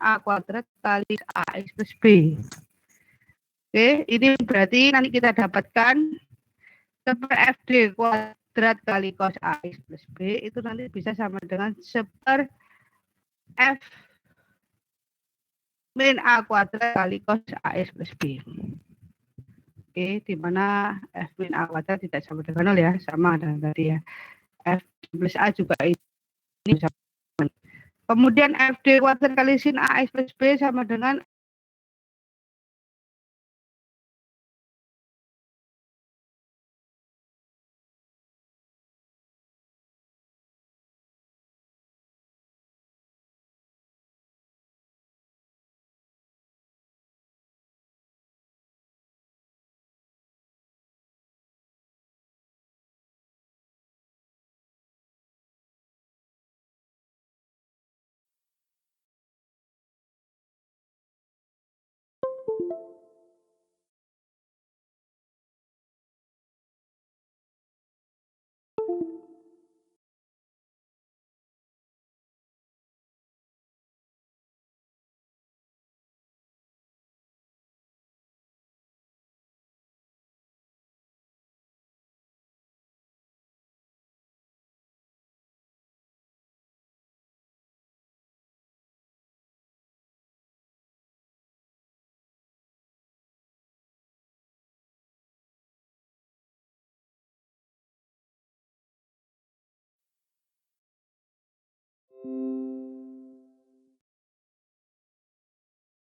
A kuadrat kali AX plus B. Oke, ini berarti nanti kita dapatkan seper FD kuadrat kali cos AX plus B itu nanti bisa sama dengan seper F min A kuadrat kali cos AX plus B. Oke, di mana F min A kuadrat tidak sama dengan 0 ya, sama dengan tadi ya. F plus A juga ini sama. Kemudian FD kuadrat kali sin AX plus B sama dengan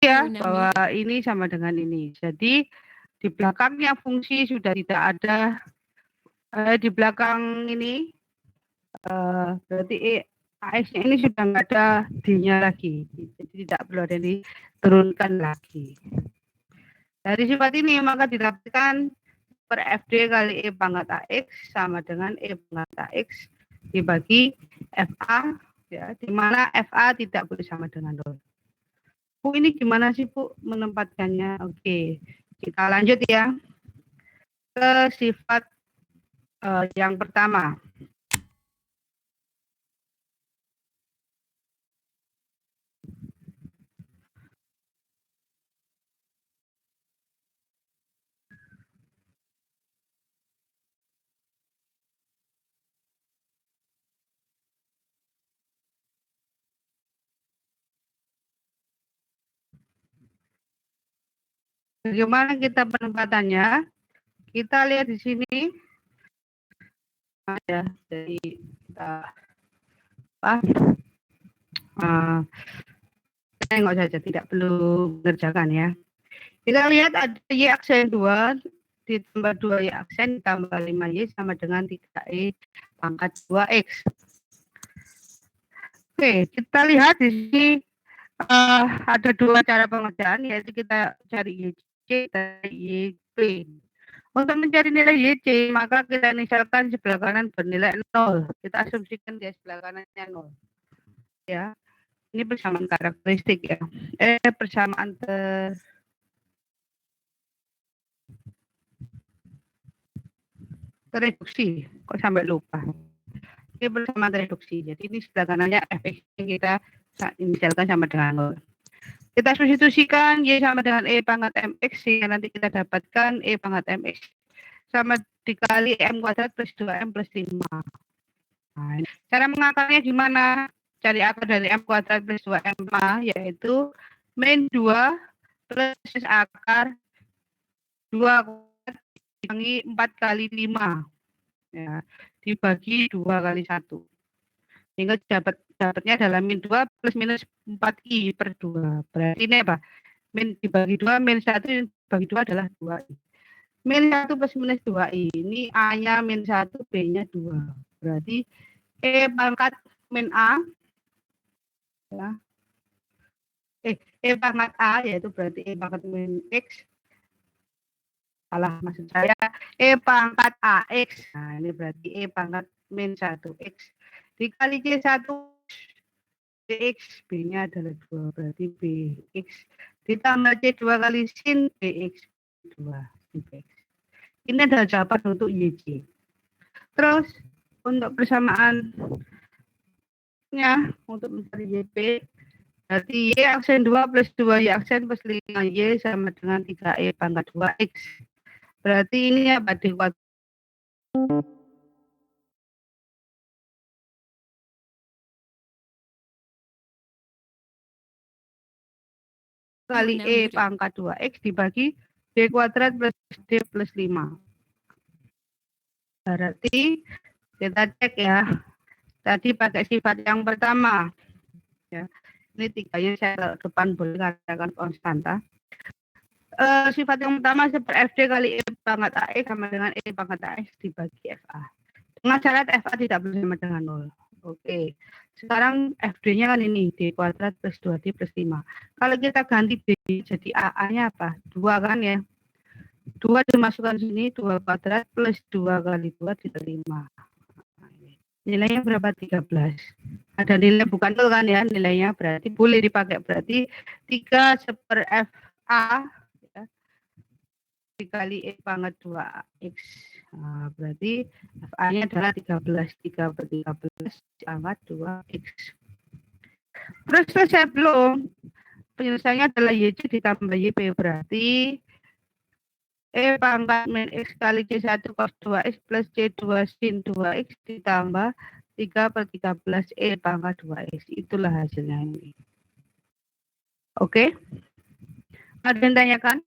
ya bahwa ini sama dengan ini. Jadi di belakangnya fungsi sudah tidak ada di belakang ini berarti AX-nya ini sudah nggak ada D-nya lagi. Jadi tidak perlu ada diturunkan lagi. Dari sifat ini maka didapatkan per FD kali E pangkat AX sama dengan E pangkat AX dibagi FA ya, di mana FA tidak boleh sama dengan 0. Bu, ini gimana sih Bu menempatkannya? Oke, kita lanjut ya ke sifat yang pertama. Bagaimana kita penempatannya? Kita lihat di sini ada dari kita tengok saja, tidak perlu mengerjakan ya. Kita lihat ada Y aksen 2 ditambah 2 Y aksen ditambah 5Y sama dengan 3E pangkat 2X. Oke, kita lihat di sini ada dua cara pengerjaan, yaitu kita cari YC dan YP. Untuk mencari nilai YC, maka kita misalkan sebelah kanan bernilai 0. Kita asumsikan dia sebelah kanannya 0. Ya, ini persamaan karakteristik ya. Persamaan tereduksi. Kok sampai lupa? Ini persamaan tereduksi. Jadi ini sebelah kanannya fx yang kita misalkan sama dengan 0. Kita substitusikan Y sama dengan E pangkat MX sehingga nanti kita dapatkan E pangkat MX sama dikali M kuadrat plus 2M plus 5. Nah, cara mengakarnya gimana? Cari akar dari M kuadrat plus 2M yaitu min 2 plus akar 2 dibagi 4 kali 5. Ya, dibagi 2 kali 1. Sehingga dapatnya adalah min 2 plus minus 4I per 2. Berarti ini apa? Min dibagi 2, min 1 dibagi 2 adalah 2I. Min 1 plus minus 2I. Ini A-nya min 1, B-nya 2. Berarti E pangkat min A. Ya. E pangkat A, yaitu berarti E pangkat min X. Salah maksud saya. E pangkat AX. Nah, ini berarti E pangkat min 1X. Dikali C1 Bx, B-nya adalah 2, berarti Bx. Ditambah C2 kali sin Bx, 2. Bx. Ini adalah jawaban untuk YC. Terus, untuk persamaannya, untuk mencari YP, Berarti Y aksen 2 plus 2Y aksen plus 5Y sama dengan 3E pangkat 2X. Berarti ini apa? D kuadrat kali E pangkat 2X dibagi D kuadrat plus D plus 5. Berarti kita cek ya. Tadi pakai sifat yang pertama. Ya. Ini tiganya saya taruh depan boleh katakan konstanta. Sifat yang pertama seperti FD kali E pangkat AX sama dengan E pangkat AX dibagi FA. Dengan syarat FA tidak boleh sama dengan 0. Oke. Sekarang FD-nya kan ini D kuadrat plus 2D plus 5. Kalau kita ganti D jadi AA-nya apa? 2 kan ya. 2 dimasukkan sini, 2 kuadrat plus 2 kali 2 diterima. Nilainya berapa? 13. Ada nilai bukan nol kan ya nilainya, berarti boleh dipakai. Berarti 3 seper FA ya, dikali E pangkat 2X. Nah, berarti FA-nya adalah 13. 3 per 13 pangkat 2X. Terus selesai belum? Penyelesaiannya adalah YC ditambah YP. Berarti E pangkat min X kali C1 cos 2X plus C2 sin 2X ditambah 3 per 13 E pangkat 2X. Itulah hasilnya ini. Oke? Ada yang tanyakan?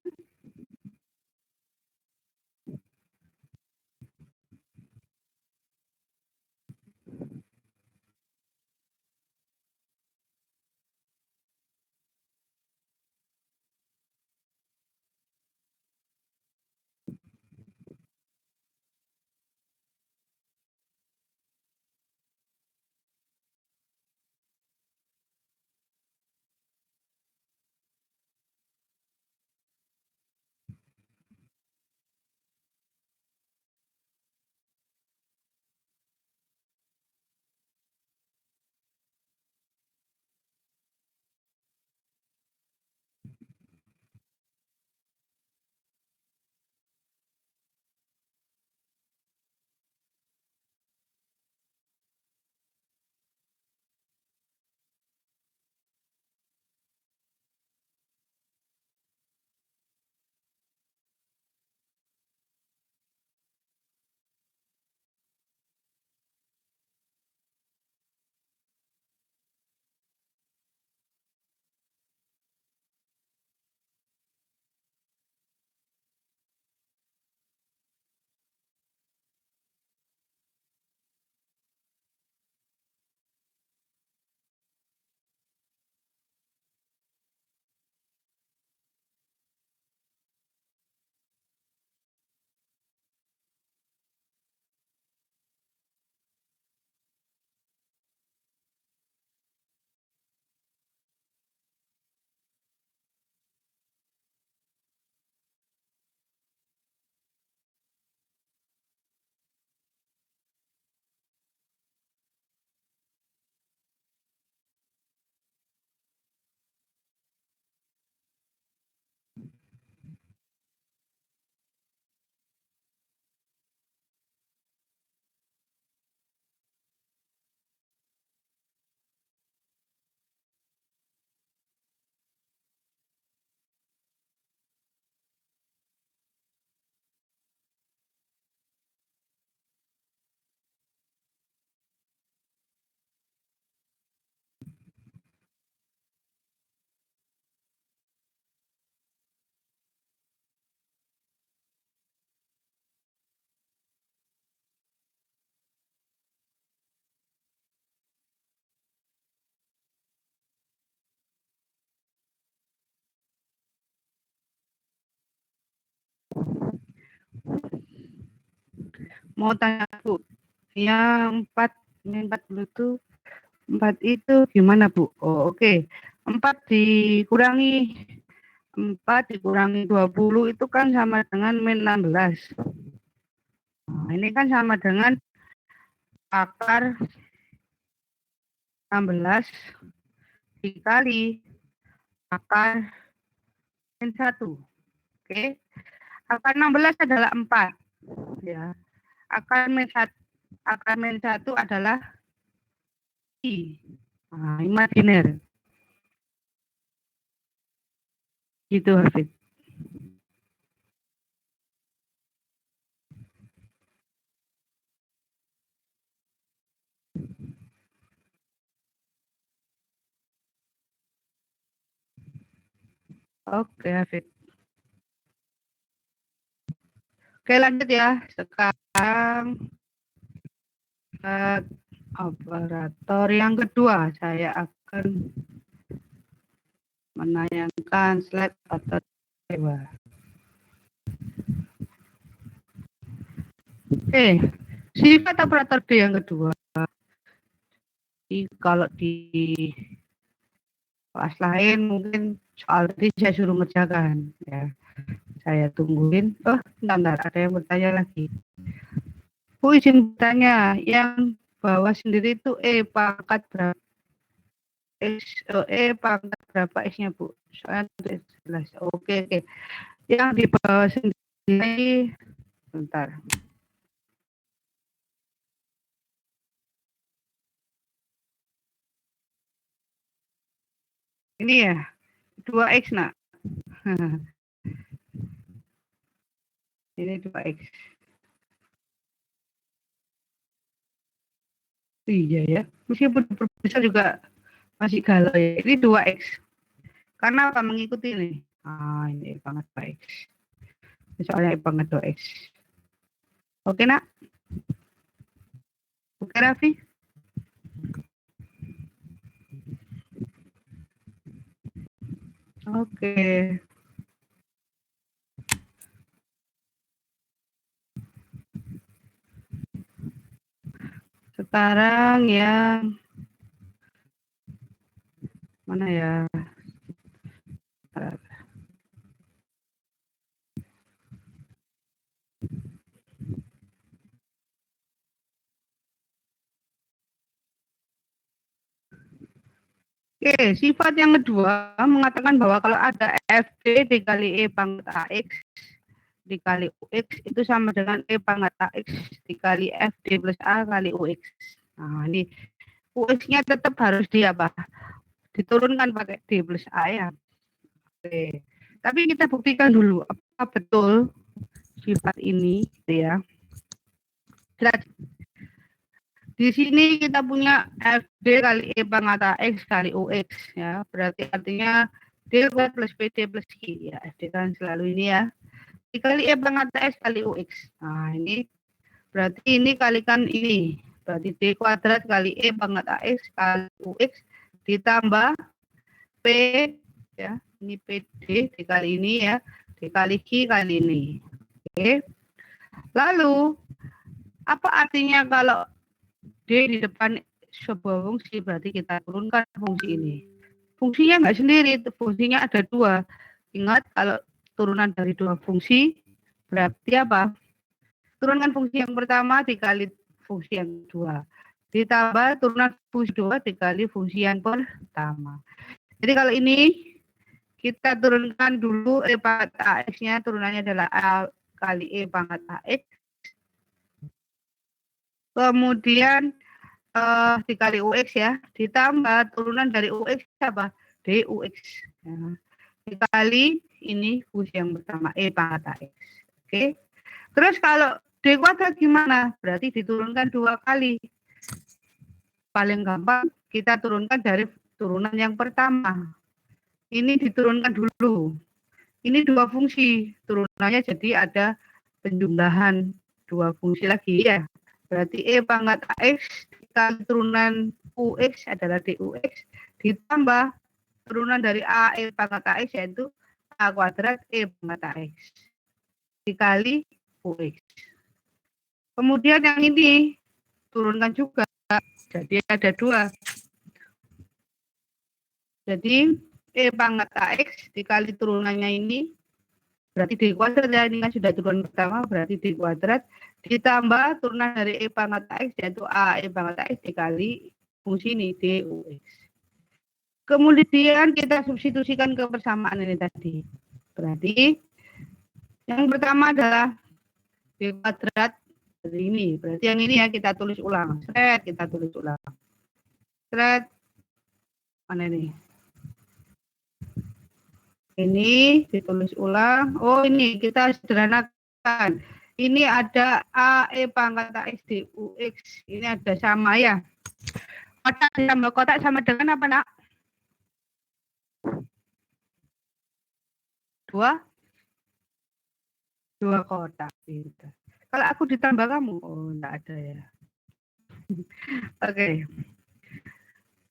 Mau tanya Bu, yang 40 itu 4 itu gimana Bu? Oh, oke. 4 dikurangi 4 dikurangi 20 itu kan sama dengan min 16. Nah, ini kan sama dengan akar 16 dikali akar min 1. Oke. Akar 16 adalah 4. Ya. Akar min 1 adalah I. Nah, imajiner. Gitu Hafid. Oke Hafid. Oke lanjut ya. Sekarang operator yang kedua, saya akan menayangkan slide atau dewa. Sifat operator D yang kedua. Jadi kalau di kelas lain mungkin soal tadi saya suruh ngerjakan ya. Saya tungguin. Oh, bentar, ada yang bertanya lagi. Bu izin bertanya, yang bawah sendiri itu pangkat berapa? Pangkat berapa X-nya Bu? Soalnya jelas. Oke. Yang di bawah sendiri, bentar. Ini ya, 2X nak. Ini 2X. Iya ya, meskipun berbesar juga masih galau ya. Ini 2X. Karena apa mengikuti ini? Ini banget 2X. Soalnya banget 2X. Oke nak? Oke Raffi? Oke. Sekarang yang mana ya? Oke, sifat yang kedua mengatakan bahwa kalau ada FD dikali E pangkat AX dikali UX itu sama dengan E pangkat AX dikali FD plus A kali UX. Nah, ini UX-nya tetap harus diturunkan pakai D plus A ya. Oke. Tapi kita buktikan dulu apa betul sifat ini gitu ya. Di sini kita punya FD kali E pangkat X kali UX ya. Berarti artinya D plus PD plus Q ya. FD kan selalu ini ya. Dikali E pangkat X kali UX. Nah, ini berarti ini kalikan ini. Berarti D kuadrat kali E pangkat AX kali UX ditambah P ya. Ini PD dikali ini ya. Dikali Q kali ini. Oke. Lalu apa artinya kalau D di depan sebuah fungsi berarti kita turunkan fungsi ini. Fungsinya nggak sendiri, fungsinya ada dua. Ingat kalau turunan dari dua fungsi berarti apa? Turunkan fungsi yang pertama dikali fungsi yang kedua. Ditambah turunan fungsi dua dikali fungsi yang pertama. Jadi kalau ini kita turunkan dulu E pangkat AX-nya, turunannya adalah A kali E pangkat AX. Kemudian dikali UX ya, ditambah turunan dari UX apa? DUX. Ya. Dikali ini fungsi yang pertama E pangkat AX. Oke. Terus kalau D kuadrat gimana? Berarti diturunkan dua kali. Paling gampang kita turunkan dari turunan yang pertama. Ini diturunkan dulu. Ini dua fungsi. Turunannya jadi ada penjumlahan dua fungsi lagi ya. Berarti E pangkat AX dikali turunan UX adalah DUX ditambah turunan dari A E pangkat AX yaitu A kuadrat E pangkat AX dikali UX. Kemudian yang ini turunkan juga. Jadi ada dua. Jadi E pangkat AX dikali turunannya ini berarti D kuadrat ya, ini kan sudah turunan pertama berarti D kuadrat ditambah turunan dari E pangkat AX yaitu A E pangkat AX dikali fungsi ini DUX. Kemudian kita substitusikan ke persamaan ini tadi. Berarti yang pertama adalah D kuadrat dari ini. Berarti yang ini ya kita tulis ulang. Kita tulis ulang. Mana ini? Ini ditulis ulang. Oh, ini kita sederhanakan. Ini ada AE pangkat AX DUX. Ini ada sama ya. Kotak ditambah kotak sama dengan apa, nak? 2 kotak. Gitu. Kalau aku ditambah kamu, oh enggak ada ya. Oke.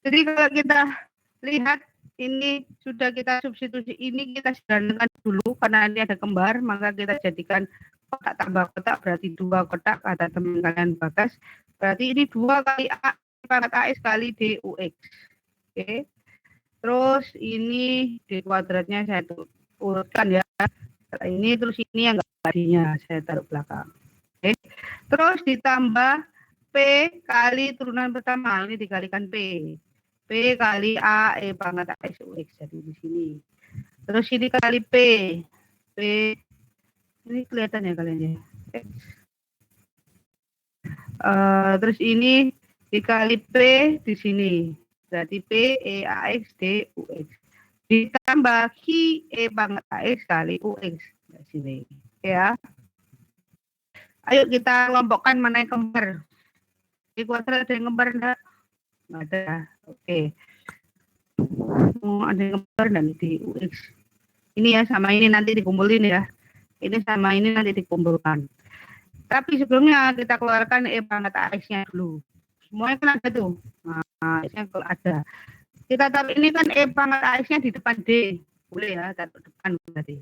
Jadi kalau kita lihat ini sudah kita substitusi, ini kita sederhanakan dulu karena ini ada kembar, maka kita jadikan kotak tambah kotak berarti 2 kotak, kata teman kalian Bagas. Berarti ini 2 kali A pangkat AX kali DUX. Oke. Terus ini D kuadratnya saya urutkan ya. Ini terus ini yang enggak tadinya saya taruh belakang. Oke. Terus ditambah P kali turunan pertama, ini dikalikan P. P kali A pangkat AX UX, jadi di sini. Terus ini kali P. P ini kelihatan ya kalian ya. Terus ini dikali P di sini. Berarti P AX DUX. Ditambah Q pangkat AX kali UX di sini. Ya. Ayo kita kelompokkan mana yang kembar. Di kuadrat ada yang kembar enggak? Enggak ada. Oke. Ada yang kembar dan di UX. Ini ya sama ini nanti dikumpulin ya. Ini sama ini nanti dikumpulkan. Tapi sebelumnya kita keluarkan pangkat AX-nya dulu. Semuanya kan ada tuh. Nah, AX-nya kalau ada. Kita taruh ini kan pangkat AX-nya di depan D. Boleh ya, taruh depan berarti.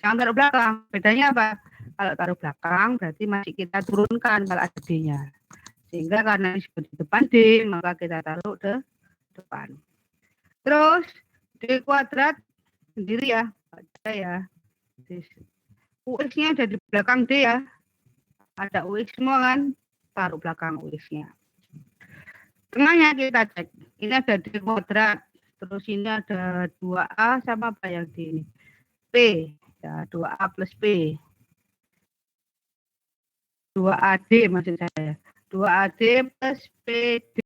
Jangan taruh belakang. Bedanya apa? Kalau taruh belakang berarti masih kita turunkan kalau ada D-nya. Sehingga karena ini sudah di depan D, maka kita taruh ke depan. Terus D kuadrat sendiri ya. Ada ya. UX-nya ada di belakang D ya. Ada UX semua kan, taruh belakang UX-nya. Tengahnya kita cek. Ini ada D kuadrat. Terus ini ada 2A sama apa yang di ini? P. Ya, 2A plus P. 2AD maksud saya. 2AD plus PD.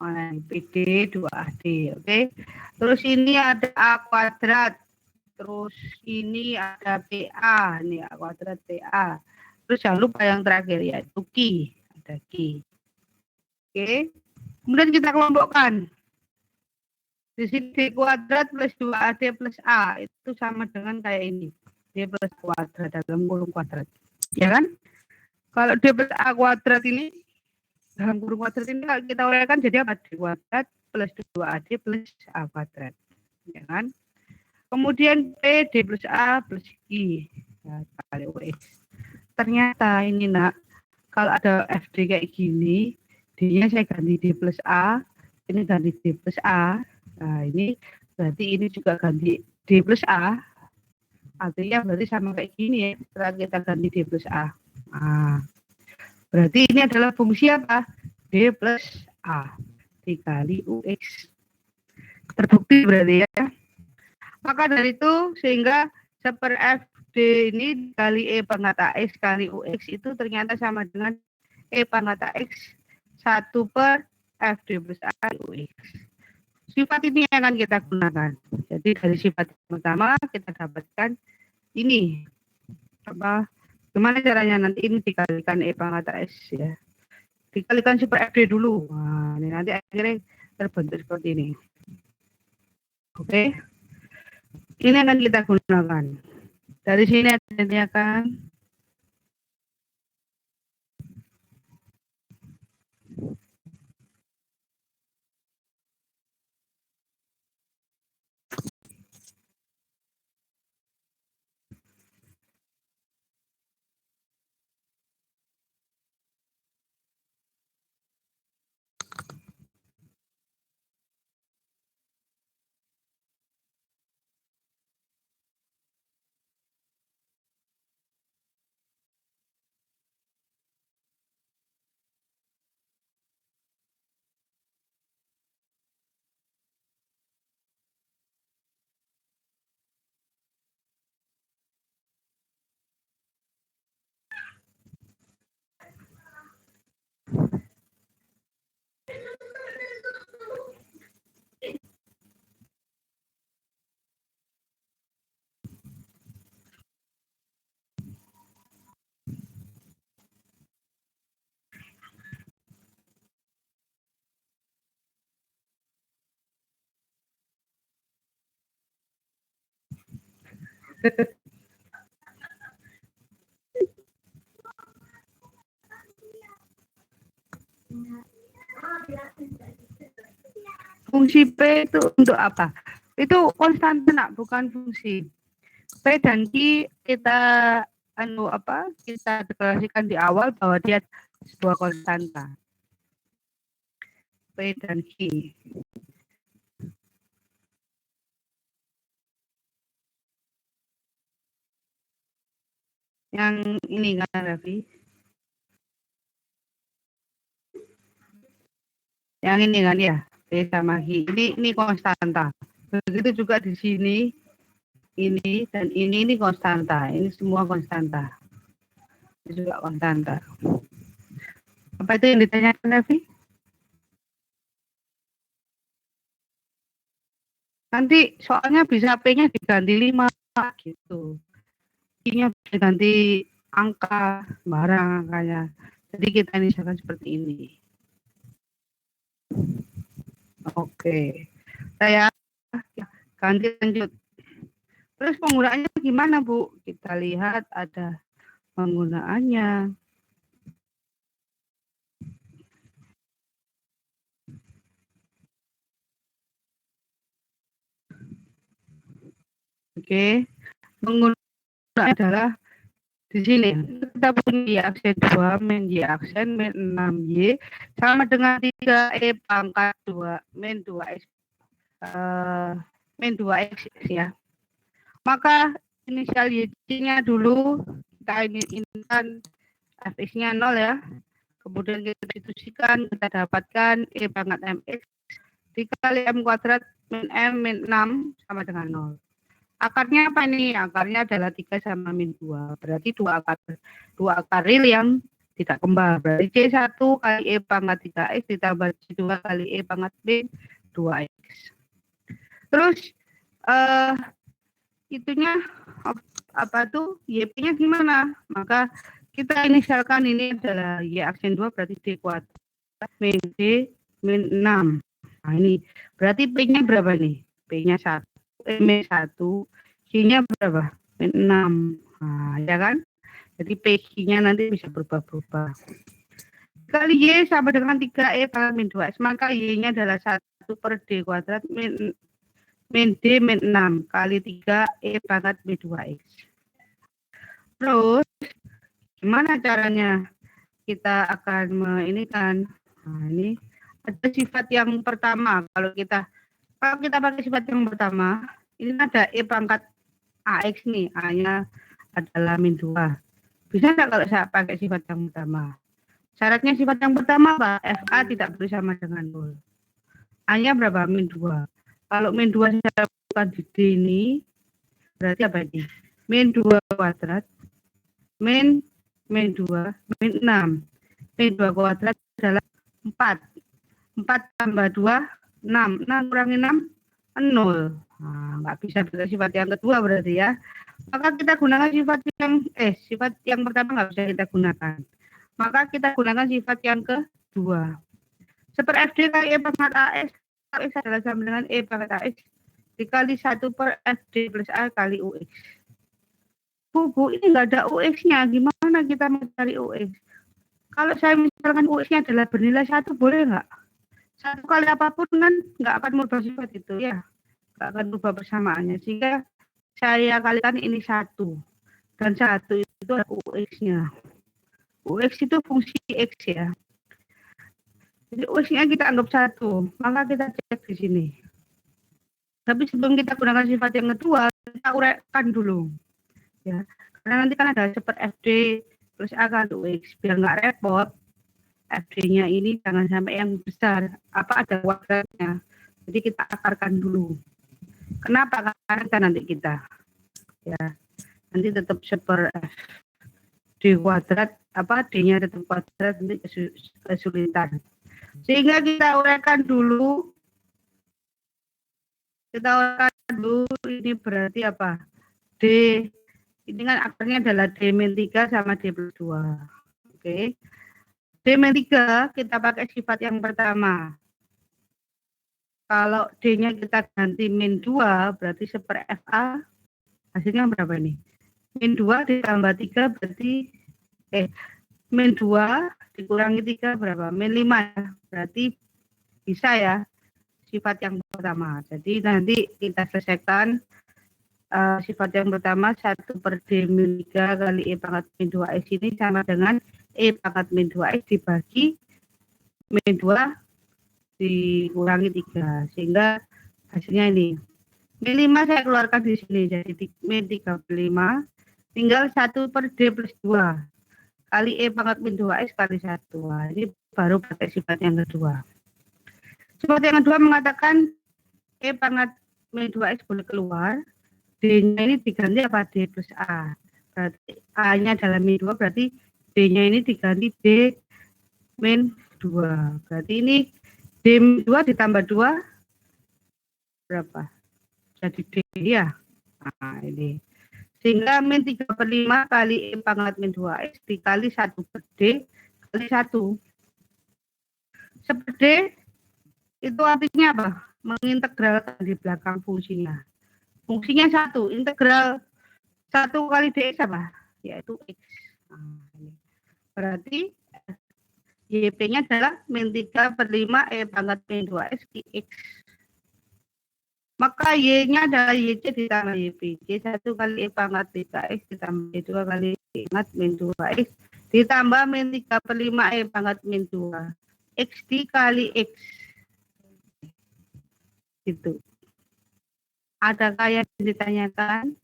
Nah, PD 2AD, oke. Terus ini ada A kuadrat. Terus ini ada PA, ini A kuadrat PA. Terus jangan lupa yang terakhir yaitu Q, ada Q. Oke. Kemudian kita kelompokkan. Di sini D kuadrat plus 2AD plus A itu sama dengan kayak ini. D plus kuadrat dalam kurung kuadrat. Ya kan? Kalau D plus A kuadrat ini dalam kurung kuadrat ini kalau kita uraikan jadi apa? D kuadrat plus 2AD plus A kuadrat. Ya kan? Kemudian P D plus A plus I. Ya, kali UX. Ternyata ini nak, kalau ada FD kayak gini, D-nya saya ganti D plus A, ini ganti D plus A. Nah ini berarti ini juga ganti D plus A. Artinya berarti sama kayak gini ya, setelah kita ganti D plus A. Nah, berarti ini adalah fungsi apa? D plus A dikali UX. Terbukti berarti ya. Maka dari itu sehingga seper FD ini kali pangkat AX kali UX itu ternyata sama dengan pangkat AX 1 per FD plus A UX. Sifat ini akan kita gunakan. Jadi dari sifat pertama kita dapatkan ini. Gimana caranya nanti ini dikalikan pangkat AX ya. Dikalikan super FD dulu. Nah, ini nanti akhirnya terbentuk seperti ini. Oke. Ini akan kita gunakan. Dari sini ada kan. Fungsi P itu untuk apa? Itu konstanta nak, bukan fungsi. P dan Q kita kita deklarasikan di awal bahwa dia sebuah konstanta. P dan Q. Yang ini kan, Raffi? Yang ini kan ya, P sama Q. Ini konstanta. Begitu juga di sini, ini dan ini konstanta. Ini semua konstanta. Ini juga konstanta. Apa itu yang ditanyakan, Raffi? Nanti soalnya bisa P-nya diganti 5 gitu. Q-nya diganti angka, barang angkanya. Jadi kita misalkan seperti ini. Oke. Saya ganti lanjut. Terus penggunaannya gimana, Bu? Kita lihat ada penggunaannya. Oke. Penggunaan adalah di sini kita punya aksen 2 min y aksen min 6y sama dengan 3e pangkat 2 min 2x min 2x ya. Maka inisial y-nya dulu kita inginkan fx-nya 0 ya. Kemudian kita substitusikan, kita dapatkan e pangkat mx dikali m kuadrat min m min 6 sama dengan 0. Akarnya apa ini? Akarnya adalah 3 sama min 2. Berarti dua akar real yang tidak kembar. Berarti C1 kali E pangkat 3X ditambah C2 kali E pangkat B 2X. Terus itunya apa tuh? YP-nya gimana? Maka kita inisialkan ini adalah Y aksen 2 berarti D kuadrat min D min 6. Nah ini berarti P-nya berapa nih? P-nya 1. min 1, Q-nya berapa? Min 6. Nah, ya kan? Jadi P-nya nanti bisa berubah-ubah. Kali Y sama dengan 3E pangkat min 2X, maka Y-nya adalah 1 per D kuadrat min D min 6 kali 3E pangkat min 2X. Terus, gimana caranya kita akan ini ada sifat yang pertama. Kalau kita pakai sifat yang pertama, ini ada E pangkat AX nih, A-nya adalah min 2. Bisa nggak kalau saya pakai sifat yang pertama? Syaratnya sifat yang pertama apa? FA tidak boleh sama dengan 0. A-nya berapa? Min 2. Kalau min 2 saya lakukan di D ini, berarti apa ini? Min 2 kuadrat, min 2, min 6. Min 2 kuadrat adalah 4. 4 tambah 2, 6. 6 kurangi 6, 0. Nah, nggak bisa pakai sifat yang kedua berarti ya. Maka kita gunakan sifat yang pertama nggak bisa kita gunakan. Maka kita gunakan sifat yang kedua. Seper FD kali E pangkat AX, AX adalah sama dengan E pangkat AX dikali 1 per FD plus A kali UX. Bu, ini nggak ada UX-nya. Gimana kita mencari UX? Kalau saya misalkan UX-nya adalah bernilai 1, boleh nggak? 1 kali apapun kan nggak akan merubah sifat itu ya. Nggak akan merubah persamaannya. Sehingga saya kalikan ini 1. Dan 1 itu adalah UX-nya. UX itu fungsi X ya. Jadi UX-nya kita anggap 1. Maka kita cek di sini. Tapi sebelum kita gunakan sifat yang kedua, kita uraikan dulu. Ya. Karena nanti kan ada seperti FD plus A kali UX. Biar nggak repot, FD-nya ini jangan sampai yang besar. Apa ada kuadratnya. Jadi kita akarkan dulu. Kenapa? Karena nanti kita. Ya. Nanti tetap seper F. D kuadrat, D-nya tetap kuadrat, nanti kesulitan. Sehingga kita uraikan dulu. Ini berarti apa? D, ini kan akarnya adalah D min 3 sama D plus 2. Oke. D min 3 kita pakai sifat yang pertama. Kalau D-nya kita ganti min 2, berarti seper FA Hasilnya berapa nih? Min 2 ditambah 3 berarti min 2 dikurangi 3 berapa? Min 5 ya. Berarti bisa ya sifat yang pertama. Jadi nanti kita selesaikan sifat yang pertama 1 per D min 3 kali E pangkat min 2X ini sama dengan E pangkat min 2X dibagi min 2 dikurangi 3. Sehingga hasilnya ini. Min 5 saya keluarkan di sini. Jadi min 35 tinggal 1 per D plus 2 kali E pangkat min 2X kali 1. Nah, ini baru pakai sifat yang kedua. Sifat yang kedua mengatakan E pangkat min 2X boleh keluar. D-nya ini diganti apa? D plus A. Berarti A-nya adalah min 2, berarti D-nya ini diganti D min 2. Berarti ini D min 2 ditambah 2 berapa? Jadi D ya. Nah, ini. Sehingga min 3 per 5 kali E pangkat min 2X dikali 1 per D kali 1. 1 per D itu artinya apa? Mengintegralkan di belakang fungsinya. Fungsinya 1, integral 1 kali dx apa? Yaitu x. Nah, ini. Berarti YP-nya adalah min 3 per 5 E pangkat min 2X dx. Maka Y-nya adalah YC ditambah YP. Y1 kali E pangkat 3X ditambah Y2 kali E pangkat min 2X ditambah min 3 per 5 E pangkat min 2. X dikali X. Gitu. Adakah yang ditanyakan?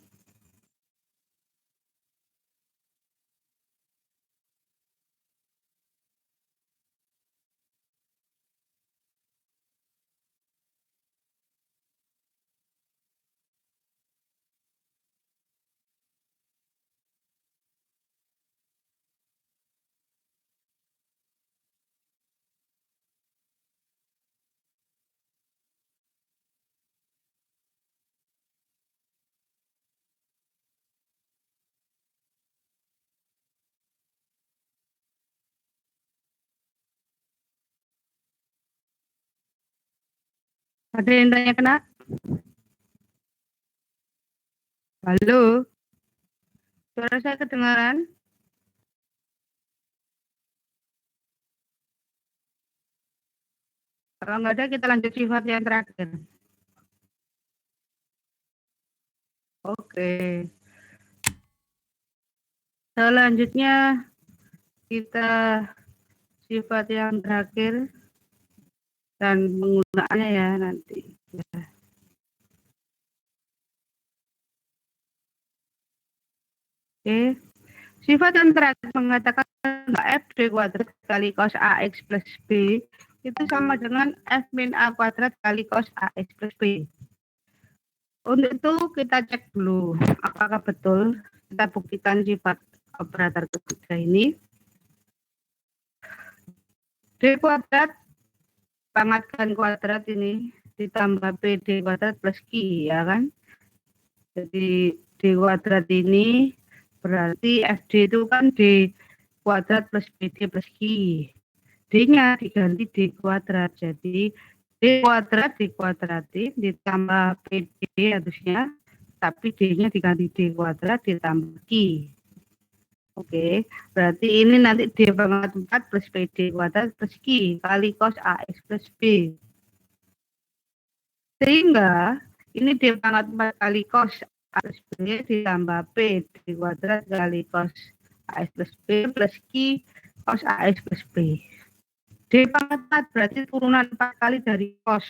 Ada yang tanya kena? Halo? Suara saya kedengaran? Kalau nggak ada, kita lanjut sifat yang terakhir. Oke. Selanjutnya, kita sifat yang terakhir dan penggunaannya ya nanti. Oke. Sifat yang terakhir mengatakan F D kuadrat kali cos AX plus B itu sama dengan F min A kuadrat kali cos AX plus B. Untuk itu kita cek dulu apakah betul kita buktikan sifat operator ketiga ini. D kuadrat pangkatkan kuadrat ini ditambah PD kuadrat plus Q ya kan. Jadi D kuadrat ini berarti FD itu kan D kuadrat plus PD plus Q. D-nya diganti D kuadrat. Jadi D kuadrat dikuadratin ditambah PD harusnya. Tapi D-nya diganti D kuadrat ditambah Q. Oke, berarti ini nanti D pangkat 4 plus PD kuadrat plus Q kali cos AX plus B. Sehingga ini D pangkat 4 kali cos AX plus B ditambah P D kuadrat kali cos AX plus B plus Q cos AX plus B. D pangkat 4 berarti turunan 4 kali dari cos.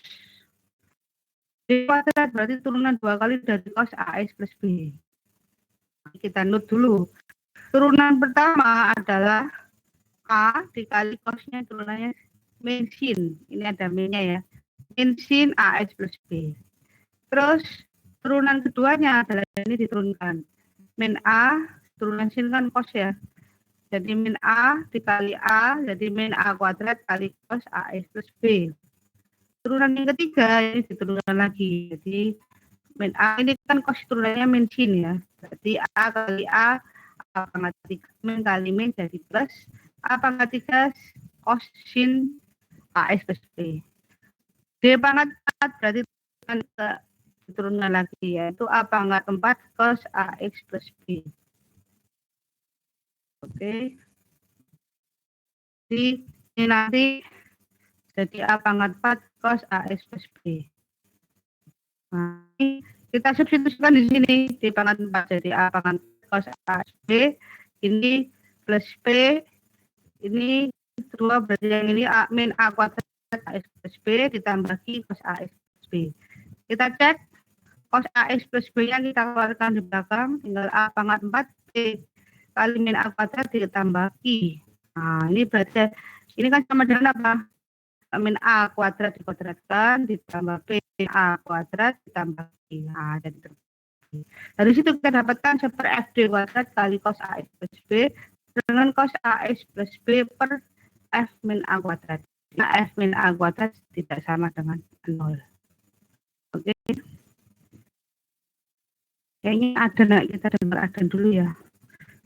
D kuadrat berarti turunan 2 kali dari cos AX plus B. Kita note dulu. Turunan pertama adalah A dikali cosnya turunannya min sin. Ini ada minnya ya. Min sin AX plus B. Terus turunan keduanya adalah ini diturunkan. Min A, turunan sin kan cos ya. Jadi min A dikali A, jadi min A kuadrat kali cos AX plus B. Turunan yang ketiga ini diturunkan lagi. Jadi min A ini kan cos turunannya min sin ya. Jadi A kali A pangkat 3 min kali min jadi plus A pangkat 3 cos sin AX plus B. D pangkat 4 berarti ke Turunkan lagi, yaitu A pangkat 4 cos AX plus B. Oke. Jadi ini nanti jadi A pangkat 4 cos AX plus B. Nah, ini kita substitusikan di sini di pangkat 4 jadi A pangkat cos AX B, ini plus P, ini 2 berarti yang ini A min A kuadrat AX plus B ditambah cos AX plus B. Kita cek cos AX plus B-nya kita keluarkan di belakang, tinggal A pangkat 4 B kali min A kuadrat ditambah Q. Nah, ini berarti ini kan sama dengan apa? Min A kuadrat dikuadratkan ditambah P A kuadrat ditambah Q. Nah, dari situ kita dapatkan super FD kuadrat kali cos AX plus B dengan cos AX plus B per F min A kuadrat. Nah, F min A kuadrat tidak sama dengan 0. Oke. Kayaknya ada, kita dengar adan dulu ya.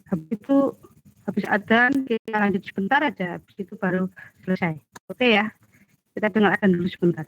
Habis adan kita lanjut sebentar aja, habis itu baru selesai. Oke ya, kita dengar adan dulu sebentar.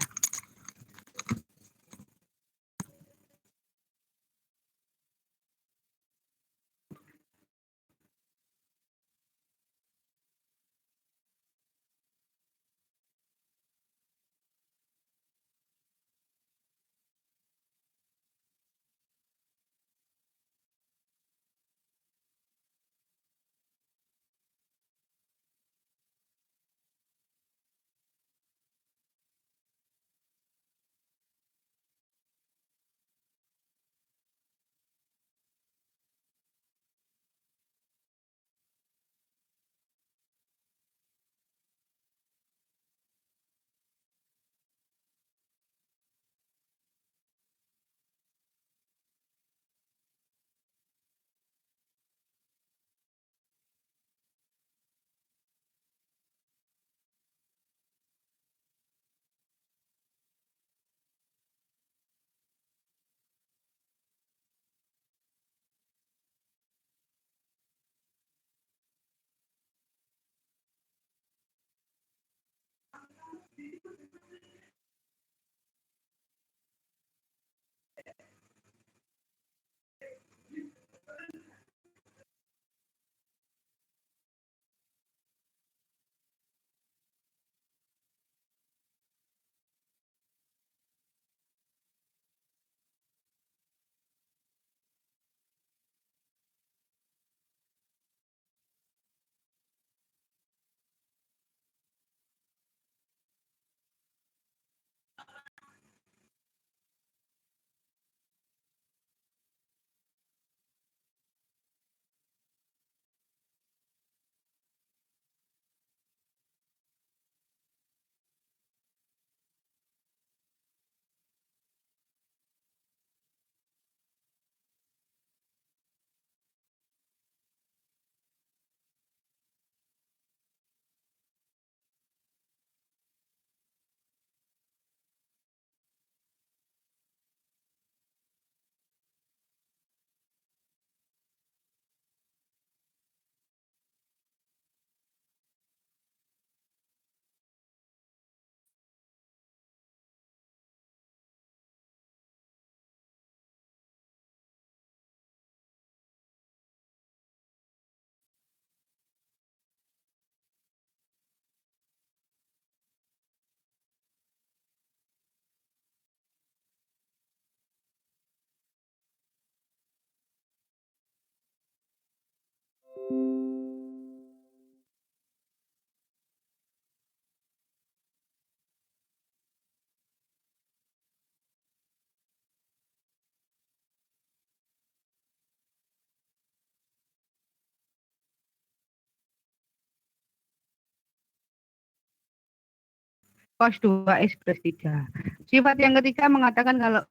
Cos 2x plus 3. Sifat yang ketiga mengatakan kalau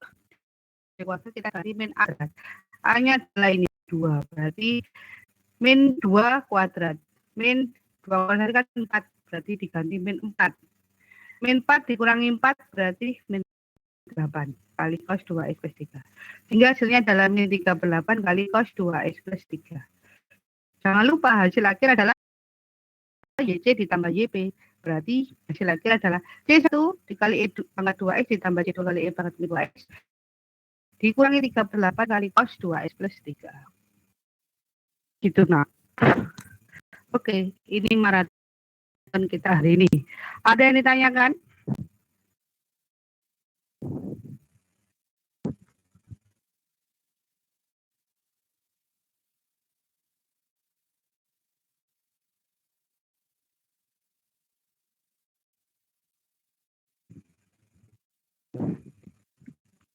kuadrat kita ganti min A kuadrat. A-nya adalah ini 2, berarti min 2 kuadrat. Min 2 kuadrat kan 4, berarti diganti min 4. Min 4 dikurangi 4 berarti min 8 kali cos 2x plus 3. Sehingga hasilnya adalah min 38 kali cos 2x plus 3. Jangan lupa hasil akhir adalah YC ditambah YP. Berarti hasil akhir adalah C1 dikali E pangkat 2X ditambah C2 kali E pangkat 2X Dikurangi 3/8 kali cos 2S plus 3. Gitu, nak. Oke, ini maraton kita hari ini. Ada yang ditanyakan?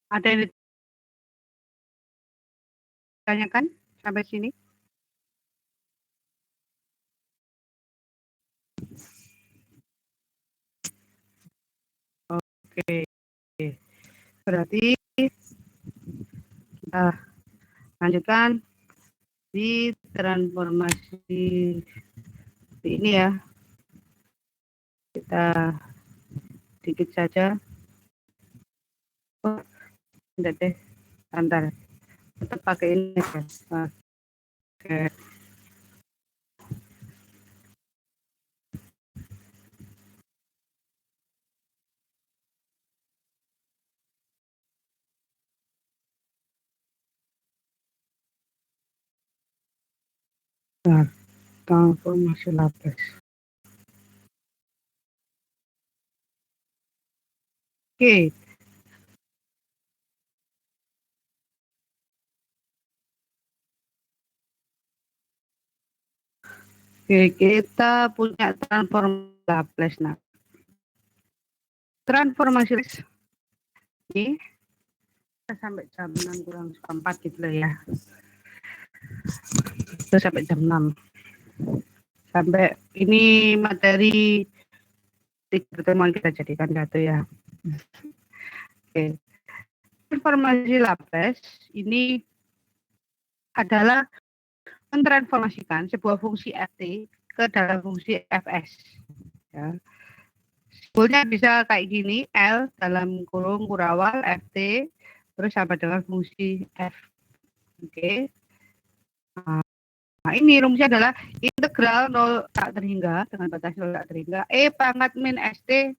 Ada yang ditanyakan sampai sini? Oke, berarti kita lanjutkan di transformasi ini ya. Kita dikit saja. Oh, enggak deh, antar. Tetap pakai ini ya. Oke. Nah, transformasi Laplace. Oke. Oke, kita punya transformasi Laplace. Nah, transformasi ini sampai jam 6 kurang 4 gitu loh ya. Terus sampai jam 6. Sampai ini materi pertemuan kita jadikan satu ya. Oke. Transformasi Laplace ini adalah mentransformasikan sebuah fungsi ft ke dalam fungsi fs. Ya. Simbolnya bisa kayak gini, L dalam kurung kurawal ft terus sama dengan fungsi f. Oke. Nah, ini rumusnya adalah integral 0 tak terhingga dengan batas 0 tak terhingga E pangkat min ST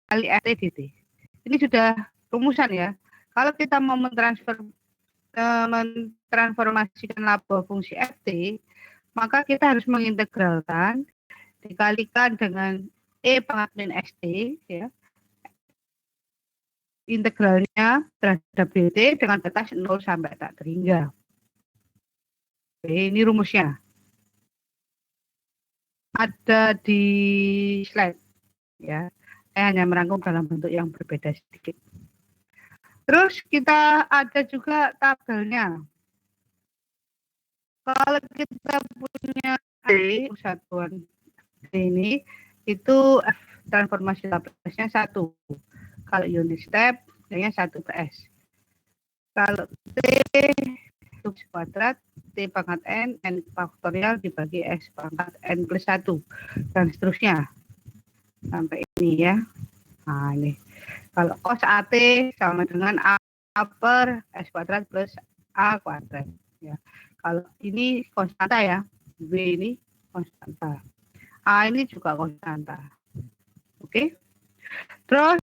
kali FT dt. Ini sudah rumusan ya. Kalau kita mau mentransformasikan laba fungsi FT, maka kita harus mengintegralkan dikalikan dengan E pangkat min ST ya. Integralnya terhadap dt dengan batas 0 sampai tak terhingga. Oke, ini rumusnya. Ada di slide ya. Saya hanya merangkum dalam bentuk yang berbeda sedikit. Terus kita ada juga tabelnya. Kalau kita punya D, satuan ini itu transformasi Laplace-nya 1. Kalau unit step, hanya 1 per S. Kalau T X kuadrat, T pangkat N faktorial dibagi S pangkat N plus 1. Dan seterusnya. Sampai ini ya. Nah ini. Kalau cos AT sama dengan A per S kuadrat plus A kuadrat. Ya. Kalau ini konstanta ya. B ini konstanta. A ini juga konstanta. Oke. Terus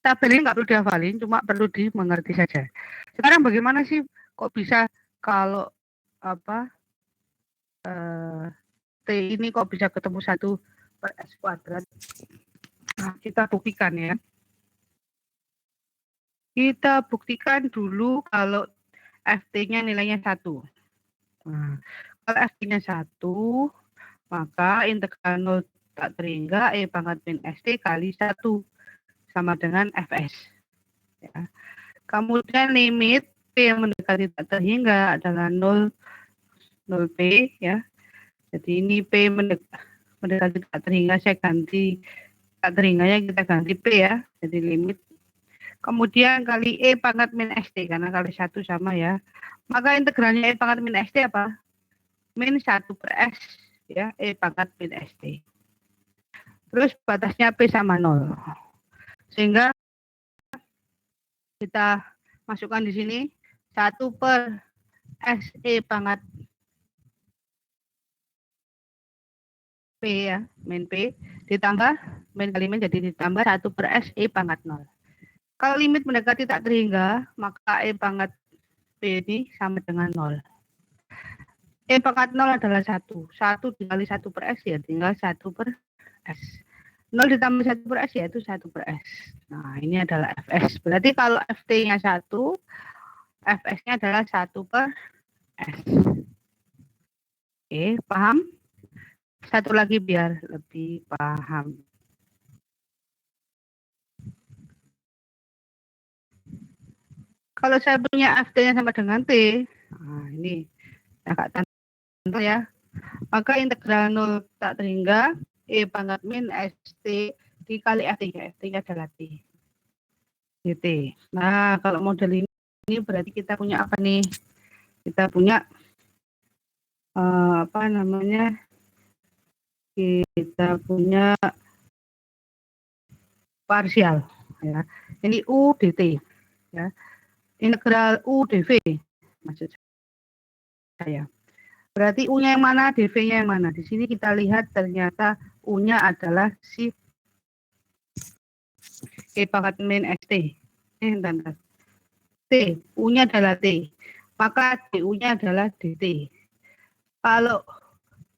tabel ini nggak perlu dihafalin, cuma perlu dimengerti saja. Sekarang bagaimana sih kok bisa kalau apa T ini kok bisa ketemu 1 per S kuadrat? Nah, kita buktikan ya. Kita buktikan dulu kalau FT-nya nilainya 1. Nah, kalau FT-nya 1, maka integral 0 tak terhingga E pangkat min ST kali 1 sama dengan Fs. Ya. Kemudian limit P yang mendekati tak terhingga adalah 0 P ya. Jadi ini P mendekati tak terhingga, saya ganti tak terhingganya kita ganti P ya. Jadi limit. Kemudian kali E pangkat min ST karena kali 1 sama ya. Maka integralnya E pangkat min ST apa? Min 1 per S ya, E pangkat min ST. Terus batasnya P sama 0. Sehingga kita masukkan di sini 1 per SE pangkat P ya, min P ditambah min kali min jadi ditambah 1 per SE pangkat 0. Kalau limit mendekati tak terhingga, maka E pangkat B ini sama dengan 0. E pangkat 0 adalah 1. 1 dikali 1 per S ya tinggal 1 per S. 0 ditambah 1 per S yaitu 1 per S. Nah, ini adalah Fs. Berarti kalau Ft-nya 1, Fs-nya adalah 1 per S. Oke, paham? Satu lagi biar lebih paham. Kalau saya punya Ft-nya sama dengan T, nah ini agak tanda ya, maka integral 0 tak terhingga E pangkat min ST dikali Ft-nya. Ft-nya adalah T. dt. Nah, kalau model ini berarti kita punya apa nih? Kita punya apa namanya? Kita punya parsial ya. Ini U dt ya. Integral U dv maksud saya. Berarti U-nya yang mana, dv-nya yang mana? Di sini kita lihat ternyata U-nya adalah si E pangkat min ST. T, U-nya adalah T. Maka DU-nya adalah DT. Kalau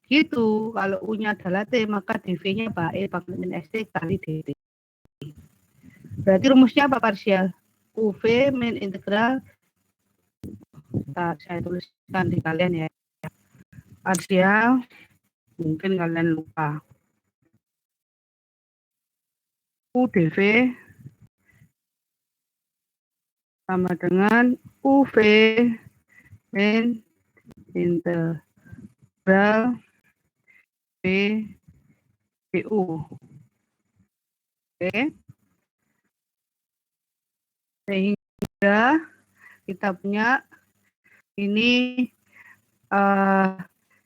gitu, kalau U-nya adalah T, maka dv-nya apa? E pangkat min ST kali DT. Berarti rumusnya apa parsial? UV min integral, saya tuliskan di kalian ya. Parsial, mungkin kalian lupa. U dv sama dengan UV min integral B BU. Oke. Sehingga kita punya ini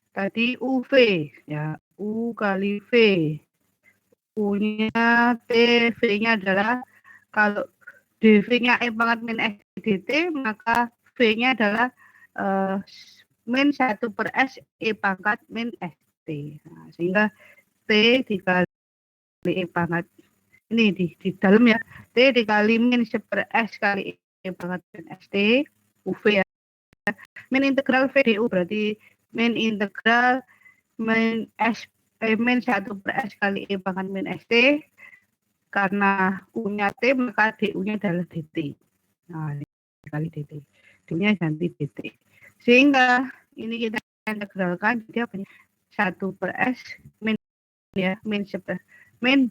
tadi UV ya, U kali V. U-nya T, V-nya adalah kalau dv-nya E pangkat min S dt, maka V-nya adalah min 1 per S E pangkat min ST. Nah, sehingga T dikali E pangkat, ini di dalam ya, T dikali min 1 per S kali E pangkat min ST, UV ya. Min integral V du berarti min integral min S min 1 per S kali E pangkat min ST. Karena U-nya T, maka DU-nya adalah DT. Nah, dikali DT. D-nya ganti DT. Sehingga ini kita integralkan, jadi apa? 1 per S min ya, min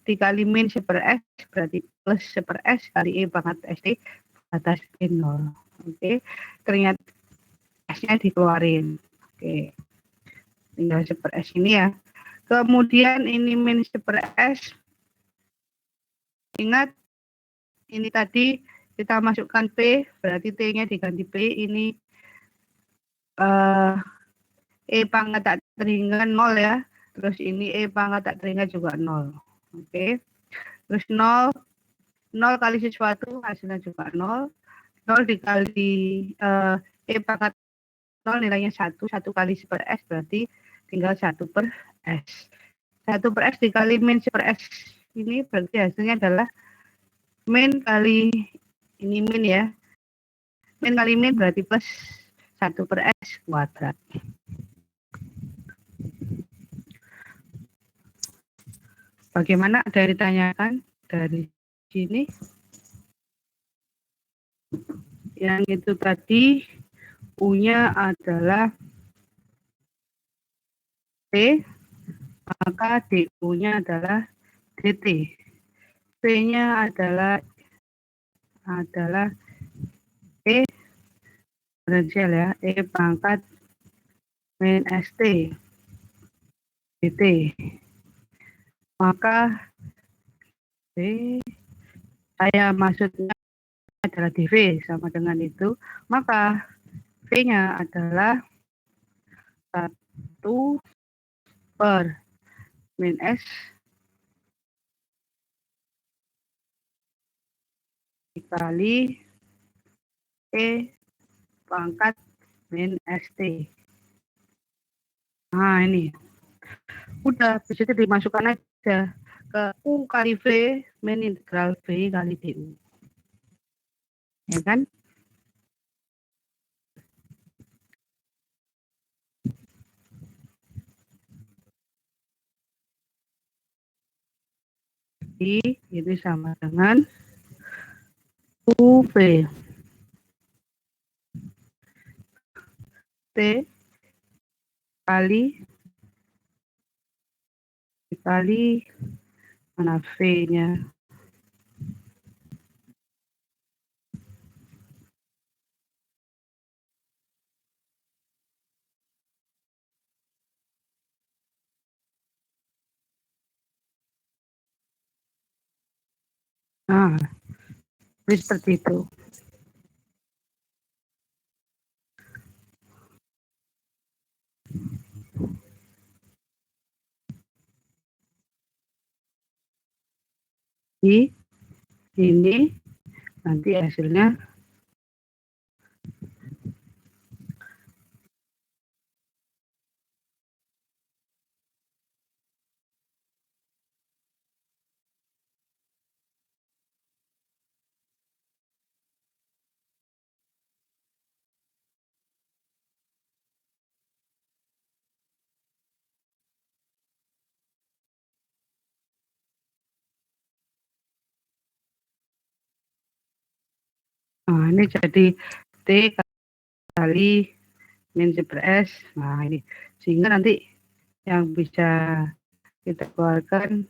dikali min 1 per S berarti plus 1 per S kali E pangkat ST atas E0. Oke. Ternyata S-nya dikeluarin. Oke. Tinggal 1 per S ini ya. Kemudian ini min 1 per S. Ingat, ini tadi kita masukkan P, berarti T-nya diganti P, ini E pangkat tak terhingga 0 ya. Terus ini E pangkat tak terhingga juga 0. Oke. Terus 0 kali sesuatu hasilnya juga 0. 0 dikali E pangkat 0 nilainya 1. 1 kali 1 per S berarti tinggal 1 per S. 1 per S dikali min 1 per S ini berarti hasilnya adalah min kali ini min ya. Min kali min berarti plus 1 per S kuadrat. Bagaimana, ada yang ditanyakan dari sini? Yang itu tadi U-nya adalah T, maka DU-nya adalah DT. P-nya adalah E diferensial ya, E pangkat min ST DT. Maka saya maksudnya adalah dv sama dengan itu, maka V-nya adalah 1 per min S dikali E pangkat min ST. Nah ini udah bisa dimasukkan aja ke U kali V min integral V kali DU. ya kan? Jadi ini sama dengan UV. T kali mana V-nya. Nah, jadi seperti itu. Di ini nanti hasilnya nah, ini jadi T kali min per S. Nah, ini sehingga nanti yang bisa kita keluarkan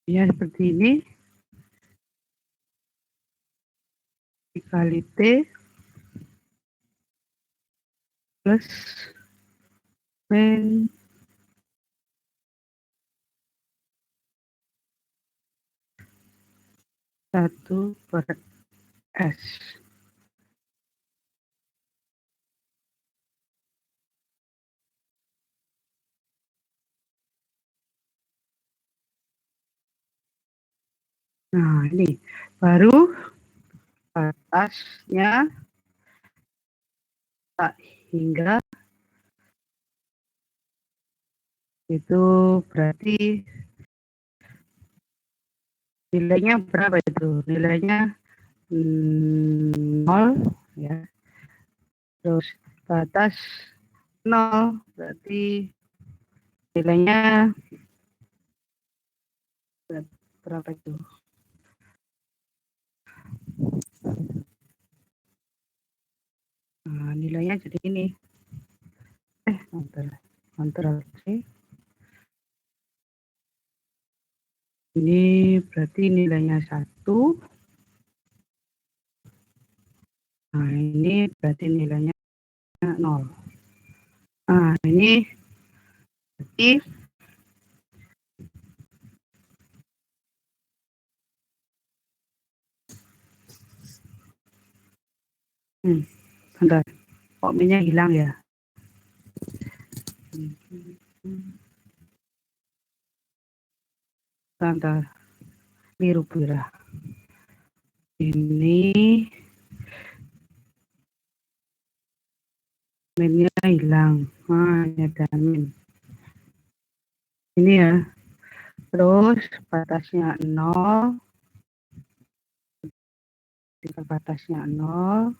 ya seperti ini dikali T plus min 1 per S. Nah, ini baru batasnya hingga itu berarti nilainya berapa itu? Nilainya 0 ya. Terus batas 0 berarti nilainya berapa itu? Nah, nilainya jadi ini. Kontrol C. Ini berarti nilainya 1. Nah, ini berarti nilainya 0. Nah, ini berarti bentar. Kok minyak hilang ya? Bentar. Biru-biru. Ini minnya hilang. Nah, ini ada min. Ini ya. Terus batasnya 0. Jika batasnya 0.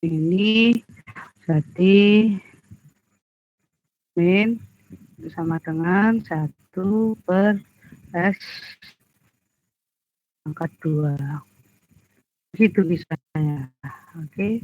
Ini jadi min sama dengan 1 per S pangkat 2. Gitu misalnya. Oke.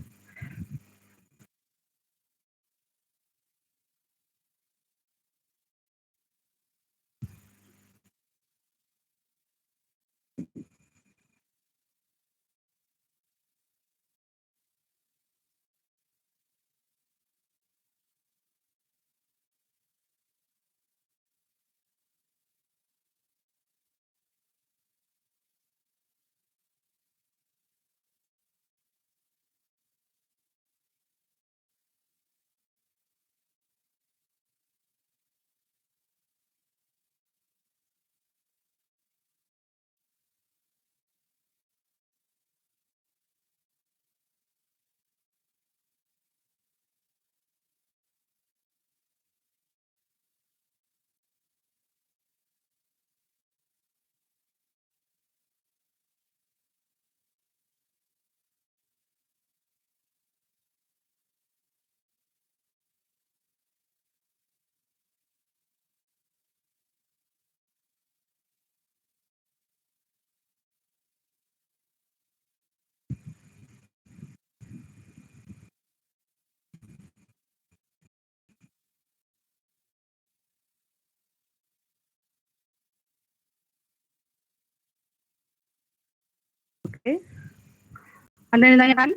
Anda yang tanyakan?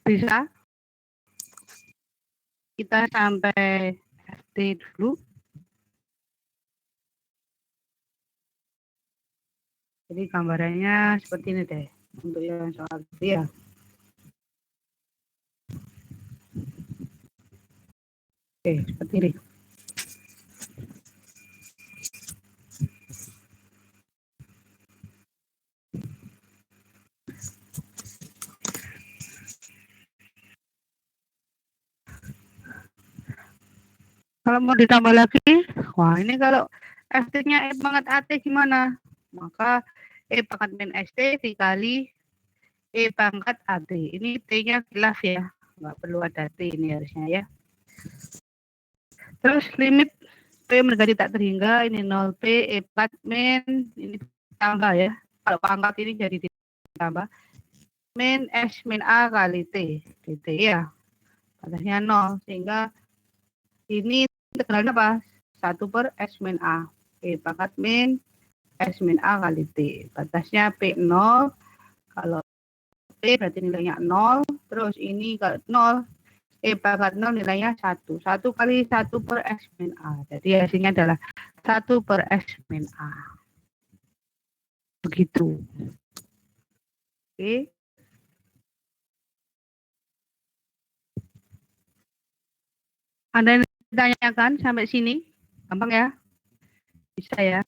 Bisa? Kita sampai FT dulu. Jadi gambarannya seperti ini deh. Untuk yang soal ya. Oke, seperti ini. Kalau mau ditambah lagi, wah ini kalau FT-nya E pangkat AT gimana? Maka E pangkat min ST dikali E pangkat AT. Ini T-nya khilaf ya. Nggak perlu ada T ini harusnya ya. Terus limit P mendekati tak terhingga, ini 0 P, E pangkat min, ini tambah ya. Kalau pangkat ini jadi ditambah. Min S min A kali T. T ya. Batasnya 0. Sehingga ini integralnya apa? 1 per S min A. P pangkat min S min A kali T. Batasnya P0. Kalau P berarti nilainya 0. Terus ini kalau 0. E pangkat 0 nilainya 1. 1 kali 1 per S min A. Jadi hasilnya adalah 1 per S min A. Begitu. Oke. Anda ditanyakan sampai sini? Gampang ya? Bisa ya?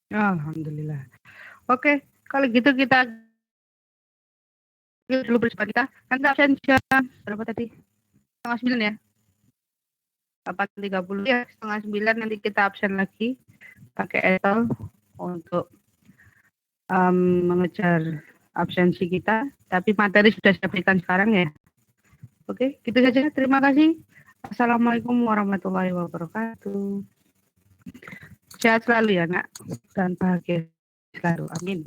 Alhamdulillah. Oke, kalau gitu kita dulu bersama kita. Nanti absen jam berapa tadi? 8:30 ya? 8:30 ya, 8:30 nanti kita absen lagi pakai Etel untuk mengejar absensi kita. Tapi materi sudah saya berikan sekarang ya. Oke, gitu saja. Terima kasih. Assalamualaikum warahmatullahi wabarakatuh. Sehat selalu ya, Nak. Dan bahagia selalu. Amin.